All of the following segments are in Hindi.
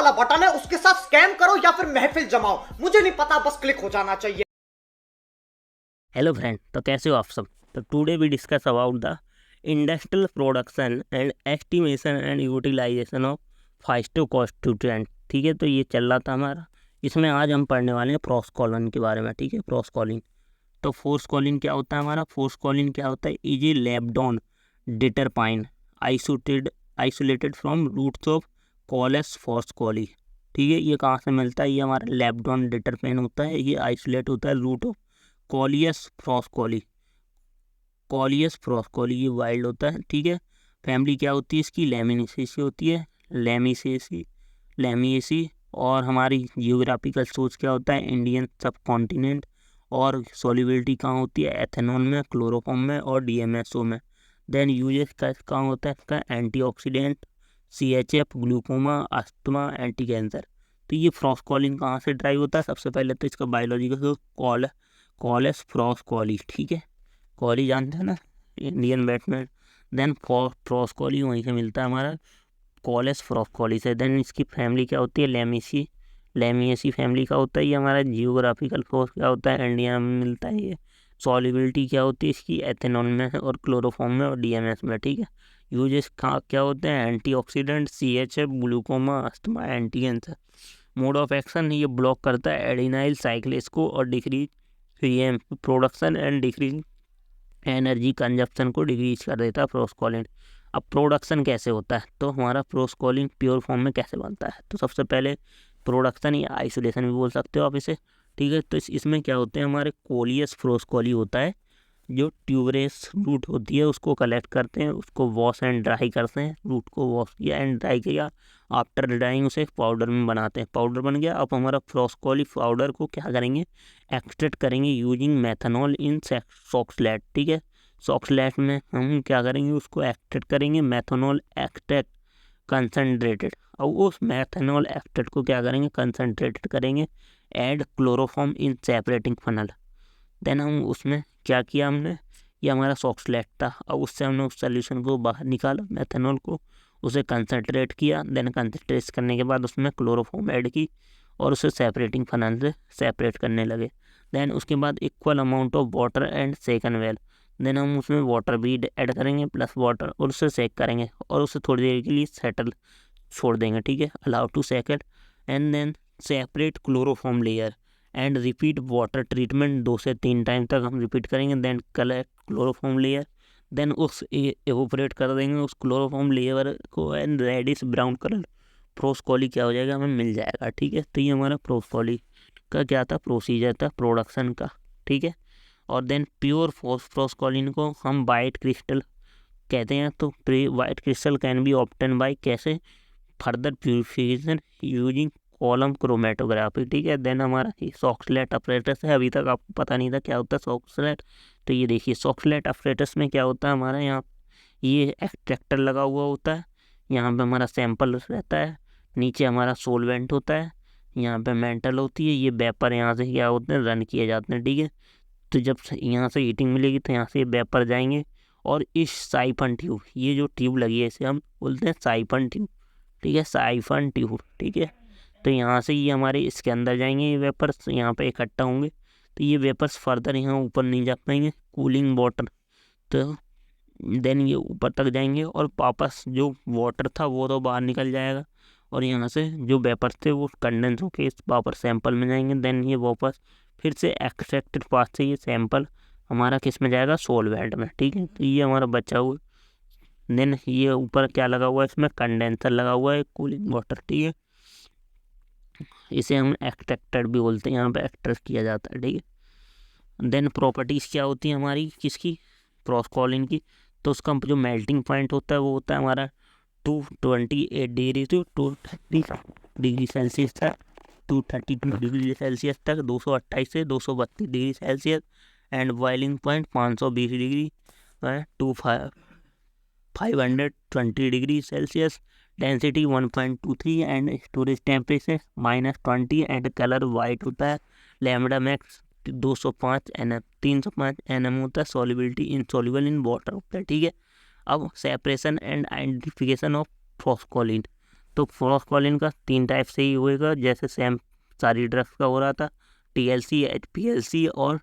वाला बटन है उसके साथ स्कैम करो या फिर महफिल जमाओ, मुझे नहीं पता, बस क्लिक हो जाना चाहिए। हेलो फ्रेंड, तो कैसे हो आप सब। तो today we discuss about the industrial production and estimation and utilisation of phyto constituent. ठीक है, तो ये चल रहा था हमारा। इसमें आज हम पढ़ने वाले हैं प्रोस कॉलन के बारे में। ठीक है, प्रोस कॉलिन। तो फोर्स कॉलिन क्या होता है हमारा? फोर्स कॉलिन क्या होता है? Is a labdane diterpene isolated from roots of coleus forskohlii. ठीक है, ये कहाँ से मिलता है? ये हमारा लेब्डॉन डिटरपाइन होता है, ये आइसोलेट होता है रूट ऑफ कॉलियस फ्रॉस्कोली। कॉलियस फ्रॉस्कोली ये वाइल्ड होता है। ठीक है, फैमिली क्या होती है इसकी? लेमिनेसी होती है, लेमिएसी। और हमारी जियोग्राफिकल सोर्स क्या होता है? इंडियन सब कॉन्टिनेंट। और सॉल्युबिलिटी कहाँ होती है? एथेनॉल में, क्लोरोफॉर्म में और डीएमएसओ में। देन यूजेस कहाँ होता है इसका? Antioxidant, CHF, glaucoma, asthma, anti cancer. तो ये फ्रॉस्कोलिन कहाँ से ड्राइव होता है? सबसे पहले तो इसका बायोलॉजिकल कॉलेस फ्रॉस कॉली। ठीक है, कॉली जानते हैं ना, इंडियन बैट्समैन। देन फ्रॉस कॉली वहीं से मिलता है हमारा, कॉलेस फ्रॉस कॉली से। देन इसकी फैमिली क्या होती है? लेमिएसी फैमिली का होता है ये हमारा। जियोग्राफिकल फोर्स क्या होता है? इंडिया में मिलता है ये। सॉल्युबिलिटी क्या होती है इसकी? एथेनॉल में और क्लोरोफॉर्म में और डीएमएस में। ठीक है, यूजेस क्या होते हैं? Antioxidant, CHF, glaucoma, asthma, anti cancer. Mode of action, ये ब्लॉक करता है एडिनाइल साइक्लेस को और decrease PM production and decrease energy consumption को डिक्रीज कर देता है प्रोस्कोलिन। अब प्रोडक्शन कैसे होता है? तो हमारा प्रोस्कोलिन प्योर फॉर्म में कैसे बनता है? तो सबसे पहले प्रोडक्शन या आइसोलेशन भी बोल सकते हो आप इसे। ठीक है, तो इसमें क्या होते हैं हमारे? कोलियस फ्रोस्कोली होता है, जो ट्यूबरेस रूट होती है उसको कलेक्ट करते हैं, उसको वॉश एंड ड्राई करते हैं। रूट को वॉश किया एंड ड्राई किया, आफ्टर ड्राइंग उसे पाउडर में बनाते हैं। पाउडर बन गया। अब हमारा फ्रोस्कोली पाउडर को क्या करेंगे? एक्सट्रैक्ट करेंगे यूजिंग मेथनॉल इन सॉक्सलेट। ठीक है, सॉक्सलेट में हम क्या करेंगे? उसको एक्सट्रैक्ट करेंगे, मेथनॉल एक्सट्रैक्ट कंसनट्रेटेड। और उस मेथनॉल एक्सट्रैक्ट को क्या करेंगे? कंसनट्रेटेड करेंगे। Add chloroform in separating funnel. Then हम उसमें क्या किया हमने? ये हमारा सॉक्सलेट था, अब उससे हमने उस सोल्यूशन को बाहर निकाला, मेथनॉल को, उसे कंसनट्रेट किया। देन कंसनट्रेट करने के बाद उसमें क्लोरोफॉर्म ऐड की और उसे सेपरेटिंग फनल से सेपरेट करने लगे। देन उसके बाद equal amount of water and second well. Then हम उसमें वाटर भी ऐड करेंगे प्लस वाटर, और उसे सेक करेंगे और उसे थोड़ी देर के लिए सेटल छोड़ देंगे। ठीक है, allow to second. And then separate chloroform layer and repeat water treatment 2 से 3 टाइम तक हम रिपीट करेंगे। Then collect chloroform layer. Then उस एवोपरेट कर देंगे उस क्लोरोफॉर्म लेयर को एंड रेडिश ब्राउन कलर प्रोस्कोली क्या हो जाएगा? हमें मिल जाएगा। ठीक है, तो ये हमारा प्रोस्कोली का क्या था? प्रोसीजर था प्रोडक्शन का। ठीक है, और देन प्योर प्रोस्कोलिन को हम वाइट क्रिस्टल कहते हैं। तो white crystal can be obtain by कैसे? Further purification using column chromatography. ठीक है, देन हमारा सॉक्सलेट अपरेटस है। अभी तक आपको पता नहीं था क्या होता है सॉक्सलेट। तो ये देखिए, सॉक्सलेट अपरेटस में क्या होता है हमारा? यहाँ ये एक्सट्रैक्टर लगा हुआ होता है, यहाँ पे हमारा सैंपल रहता है, नीचे हमारा सोलवेंट होता है, यहाँ पे मेंटल होती है। ये वेपर यहाँ से क्या होते हैं? रन किए जाते हैं। ठीक है, तो जब यहाँ से हीटिंग मिलेगी तो यहाँ से ये वेपर जाएंगे और इस साइफन ट्यूब, ये जो ट्यूब लगी है इसे हम बोलते हैं साइफन ट्यूब। ठीक है, साइफन ट्यूब। ठीक है, तो यहाँ से ये हमारे इसके अंदर जाएंगे, ये वेपर्स यहाँ पे इकट्ठा होंगे। तो ये वेपर्स फर्दर यहाँ ऊपर नहीं जा पाएंगे, कूलिंग वाटर। तो देन ये ऊपर तक जाएंगे और वापस जो वाटर था वो तो बाहर निकल जाएगा, और यहाँ से जो वेपर्स थे वो कंडेंस होके इस वापस सैंपल में जाएंगे। देन ये वापस फिर से एक्सट्रैक्टेड पार्ट से ये सैंपल हमारा किस में जाएगा? सोलवेंट में। ठीक है, तो ये हमारा बचा हुआ। देन ये ऊपर क्या लगा हुआ है? इसमें कंडेंसर लगा हुआ है, कूलिंग वाटर। ठीक है, इसे हम एक्सट्रैक्टेड भी बोलते हैं, यहाँ पे एक्सट्रैक्ट किया जाता है। ठीक है, देन प्रॉपर्टीज़ क्या होती है हमारी किसकी? प्रोस्कोलिन की। तो उसका जो मेल्टिंग पॉइंट होता है वो होता है हमारा 228 डिग्री टू 230 डिग्री सेल्सियस तक, 232 डिग्री सेल्सियस तक, 228 से 232 degree Celsius. And boiling point 520 degree to 520 degree Celsius. Density 1.23 and storage temperature -20 and colour white होता है। लैम्बडा मैक्स 205 nm 305 nm होता है। सॉल्युबिलिटी इनसॉल्युबल इन वाटर होता है। ठीक है, अब सेपरेशन एंड आइडेंटिफिकेशन ऑफ फ्रॉस्कोलिन। तो फ्रोस्कोलिन का 3 टाइप से ही होएगा, जैसे सेम सारी ड्रग्स का हो रहा था, TLC, HPLC और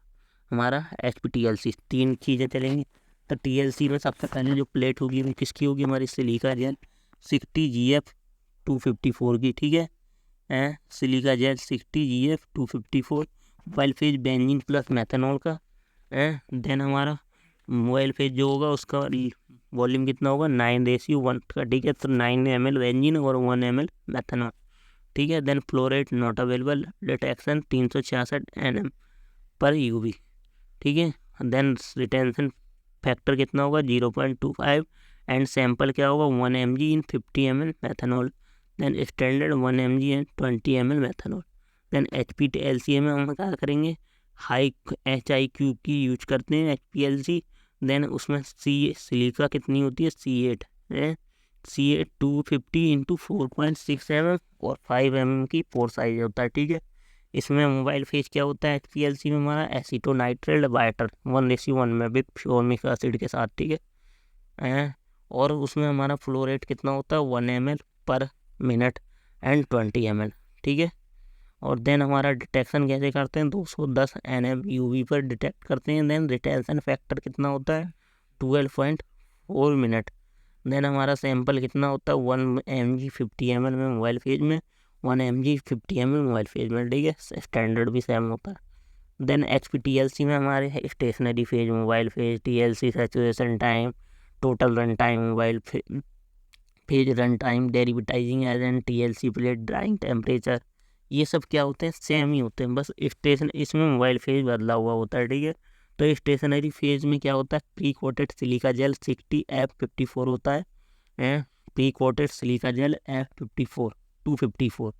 हमारा HPTLC, 3 चीज़ें चलेंगी। तो TLC में सबसे पहले जो प्लेट होगी वो किसकी होगी, हमारी सिलिका जेल 60GF254 की, ठीक है। Silica gel 60GF254 mobile phase benzene plus methanol का। देन हमारा मोबाइल फेज जो होगा उसका वॉल्यूम कितना होगा, 9:1 का, ठीक है। तो 9 ml बेंजीन और 1 ml मैथनॉल, ठीक है। Then flow rate not available, detection 366 nm पर UV, ठीक है। देन रिटेंशन फैक्टर कितना होगा, 0.25 एंड सैंपल क्या होगा, 1 mg in 50 ml methanol. Then standard 1 mg and 20 ml methanol. Then HPLC में हम क्या करेंगे, हाई HIQ की यूज करते हैं HPLC। देन उसमें सिलिका कितनी होती है, C8 है, C8 250 × 4.6 mm और 5 mm की पोर साइज होता है, ठीक है। इसमें मोबाइल फेज क्या होता है HPLC में हमारा, एसीटोनाइट्राइल वाटर 1:1 में विद फ्योर्मिक एसिड के साथ, ठीक है। और उसमें हमारा फ्लो रेट कितना होता है, 1 ml पर मिनट एंड 20 ml, ठीक है। और देन हमारा डिटेक्शन कैसे करते हैं, 210 nm UV पर डिटेक्ट करते हैं। देन रिटेंशन फैक्टर कितना होता है, 12.4 मिनट। देन हमारा सैंपल कितना होता है, 1 mg 50 ml में मोबाइल फेज में, 1 mg 50 ml मोबाइल फेज में, ठीक है। स्टैंडर्ड भी सेम होता है। देन HPTLC में हमारे stationary phase mobile phase, TLC saturation time, total run time mobile phase run time, derivatising agent, TLC plate, drying temperature, ये सब क्या होते हैं, सेम ही होते हैं, बस स्टेशन इसमें मोबाइल फेज बदला हुआ होता है, ठीक है। तो स्टेशनरी फेज में क्या होता है, pre coated silica gel 60F54 होता है, pre coated silica gel F54 254,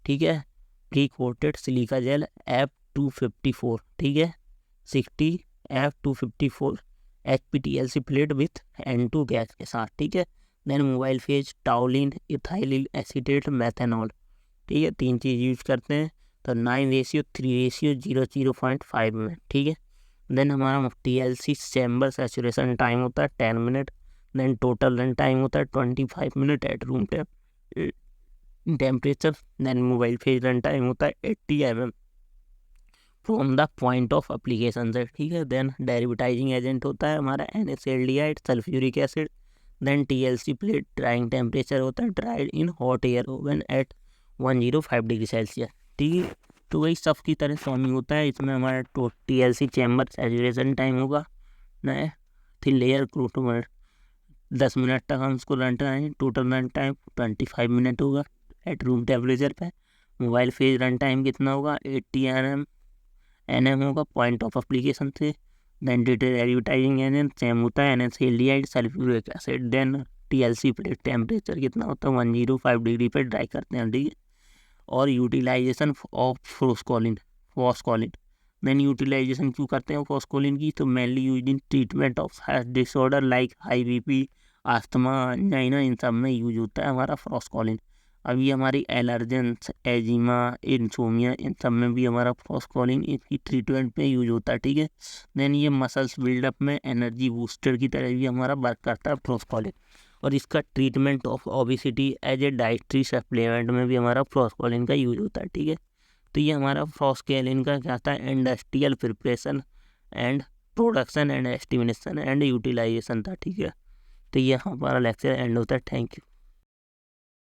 ठीक है। Pre coated silica gel F254, ठीक है, 60F254 HPTLC plate with N2 gas के साथ, ठीक है। Then mobile phase toluene, ethyl acetate, methanol, ठीक है, 3 चीज़ यूज करते हैं। तो 9:3:0.5 में, ठीक है। देन हमारा TLC चैम्बर सैचुरेशन टाइम होता है 10 minute. Then total run time होता है 25 minute at room temperature. Then mobile phase run time होता है 80 mm from the point of application से, ठीक है। देन डेरिवेटाइजिंग एजेंट होता है हमारा NaClD sulphuric acid. Then TLC plate drying temperature होता है dried in hot air oven at 105 degree Celsius, ठीक है। तो वही सब की तरह सॉमिंग होता है। इसमें हमारा TLC चैम्बर सैचुरेशन टाइम होगा नए थिन लेयर क्रोटोमर 10 मिनट तक हम उसको रन कराएंगे। टोटल रन टाइम 25 मिनट होगा एट रूम टेम्परेचर पे। मोबाइल फेज रन टाइम कितना होगा, 80 nm होगा पॉइंट ऑफ एप्लीकेशन से। देन डेरिवेटाइजिंग एजेंट सेम होता है NaClD sulphuric acid. Then TLC plate temperature कितना होता है 105 डिग्री पे ड्राई करते हैं, ठीक है। और utilisation of forskolin. Then utilisation क्यों करते हैं फॉस्कोलिन की, तो mainly use in treatment of disorder like high BP, asthma, angina, इन सब में यूज होता है हमारा फॉस्कोलिन। अब ये हमारी एलर्जेंस, एजिमा, इंसोमिया, इन सब में भी हमारा फॉस्कोलिन इसकी ट्रीटमेंट में यूज होता है, ठीक है। देन ये मसल्स बिल्डअप में एनर्जी बूस्टर की तरह भी हमारा वर्क करता है फॉस्कोलिन। और इसका treatment of obesity as a dietary supplement में भी हमारा फॉस्कोलिन का यूज होता है, ठीक है। तो ये हमारा फॉस्कोलिन का क्या था, industrial preparation and production and estimation and utilization था, ठीक है। तो ये हमारा लेक्चर एंड होता है। Thank you.